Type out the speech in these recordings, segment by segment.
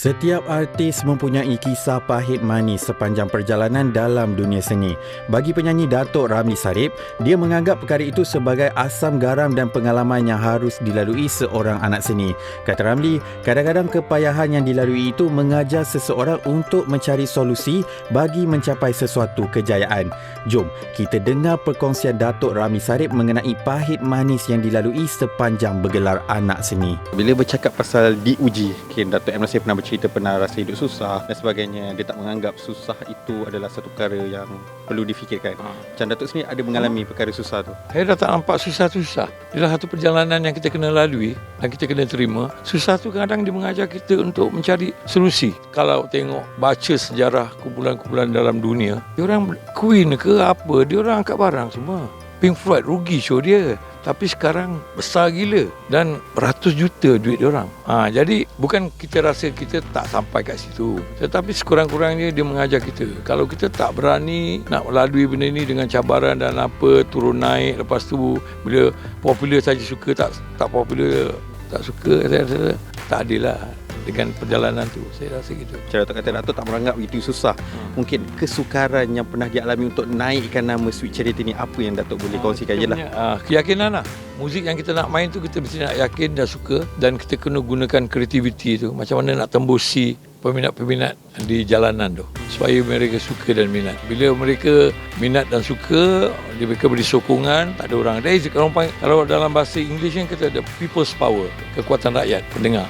Setiap artis mempunyai kisah pahit manis sepanjang perjalanan dalam dunia seni. Bagi penyanyi Datuk Ramli Sarip, dia menganggap perkara itu sebagai asam garam dan pengalaman yang harus dilalui seorang anak seni. Kata Ramli, kadang-kadang kepayahan yang dilalui itu mengajar seseorang untuk mencari solusi bagi mencapai sesuatu kejayaan. Jom kita dengar perkongsian Datuk Ramli Sarip mengenai pahit manis yang dilalui sepanjang bergelar anak seni. Bila bercakap pasal diuji, Datuk M. Nasir pernah bercerita pernah rasa hidup susah dan sebagainya. Dia tak menganggap susah itu adalah satu perkara yang perlu difikirkan. Macam Datuk sendiri ada mengalami perkara susah tu? Saya dah tak nampak susah-susah. Dia satu perjalanan yang kita kena lalui dan kita kena terima. Susah tu kadang dia mengajar kita untuk mencari solusi. Kalau tengok baca sejarah kumpulan-kumpulan dalam dunia, dia orang Queen ke apa, dia orang angkat barang semua. Pink Floyd rugi show dia. Tapi sekarang besar gila dan beratus juta duit diorang. Jadi bukan kita rasa kita tak sampai kat situ, tetapi sekurang-kurangnya dia mengajar kita. Kalau kita tak berani nak melalui benda ni dengan cabaran dan apa, turun naik, lepas tu bila popular saja suka, tak popular tak suka, saya rasa tak adil lah dengan perjalanan tu. Saya rasa gitu. Cara Datuk kata, Datuk tak menganggap itu susah. Mungkin kesukaran yang pernah dialami untuk naikkan nama Sweet Charity ni, apa yang Datuk boleh kongsikan je lah? Keyakinan lah. Muzik yang kita nak main tu kita mesti nak yakin dan suka, dan kita kena gunakan kreativiti tu. Macam mana nak tembusi peminat-peminat di jalanan tu supaya mereka suka dan minat. Bila mereka minat dan suka, mereka beri sokongan, tak ada orang. Kalau dalam bahasa English kan kita ada people's power, kekuatan rakyat, pendengar.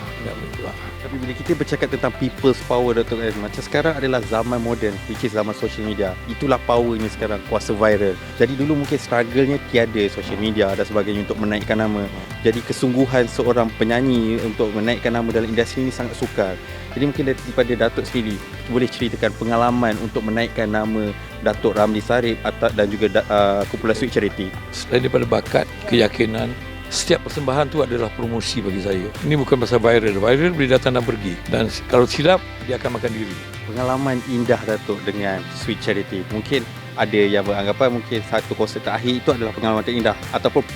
Tapi bila kita bercakap tentang people's power, Datuk, macam sekarang adalah zaman moden, which is zaman social media. Itulah powernya sekarang, kuasa viral. Jadi dulu mungkin struggle-nya tiada social media dan sebagainya untuk menaikkan nama. Jadi kesungguhan seorang penyanyi untuk menaikkan nama dalam industri ini sangat sukar. Jadi mungkin daripada Datuk sendiri boleh ceritakan pengalaman untuk menaikkan nama Datuk Ramli Sarip dan juga kumpulan Sweet Charity. Selain daripada bakat, keyakinan, setiap persembahan tu adalah promosi bagi saya. Ini bukan pasal viral. Viral boleh datang dan pergi. Dan kalau silap, dia akan makan diri. Pengalaman indah Datuk dengan Sweet Charity. Mungkin ada yang beranggapan mungkin satu konsert terakhir itu adalah pengalaman terindah, ataupun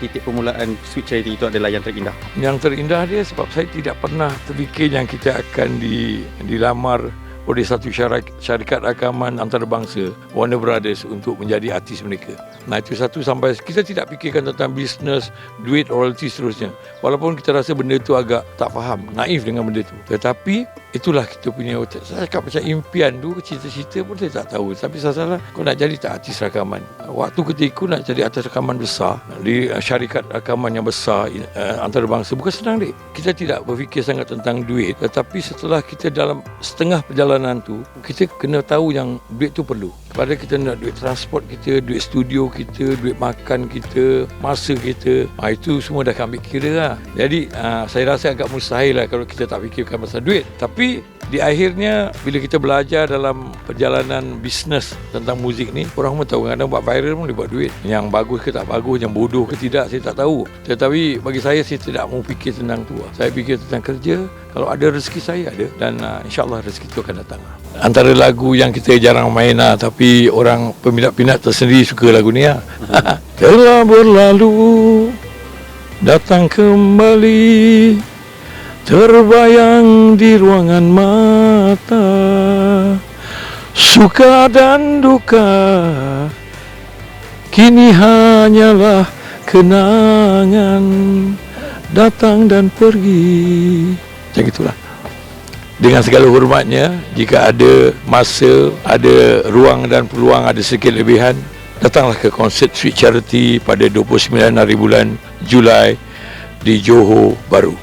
titik permulaan Sweet Charity itu adalah yang terindah. Yang terindah dia sebab saya tidak pernah terfikir yang kita akan dilamar oleh satu syarikat rakaman antarabangsa, Warner Brothers, untuk menjadi artis mereka. Itu satu, sampai kita tidak fikirkan tentang bisnes, duit, royalty seterusnya. Walaupun kita rasa benda itu agak tak faham, naif dengan benda itu. Tetapi itulah kita punya, saya cakap macam impian tu, cita-cita pun saya tak tahu. Tapi salah kau nak jadi tak artis rakaman. Waktu ketika nak jadi artis rakaman besar, di syarikat rakaman yang besar antarabangsa, bukan senang dek. Kita tidak berfikir sangat tentang duit, tetapi setelah kita dalam setengah perjalanan tu, kita kena tahu yang duit tu perlu. Kepada kita nak duit transport kita, duit studio kita, duit makan kita, masa kita, itu semua dah ambil kira lah. Jadi saya rasa agak mustahil lah kalau kita tak fikirkan pasal duit. Tapi di akhirnya bila kita belajar dalam perjalanan bisnes tentang muzik ni, orang pun tahu kadang buat viral pun dia buat duit. Yang bagus ke tak bagus, yang bodoh ke tidak, saya tak tahu. Tetapi bagi saya tidak mau fikir tentang tu. Saya fikir tentang kerja. Kalau ada rezeki saya ada, dan insyaAllah rezeki itu akan datang. Antara lagu yang kita jarang main tapi orang peminat-peminat tersendiri suka lagu ni. Telah berlalu, datang kembali, terbayang di ruangan mata, suka dan duka, kini hanyalah kenangan, datang dan pergi. Macam itulah. Dengan segala hormatnya, jika ada masa, ada ruang dan peluang, ada sedikit lebihan, datanglah ke konsert Sweet Charity pada 29 hari bulan Julai di Johor Bahru.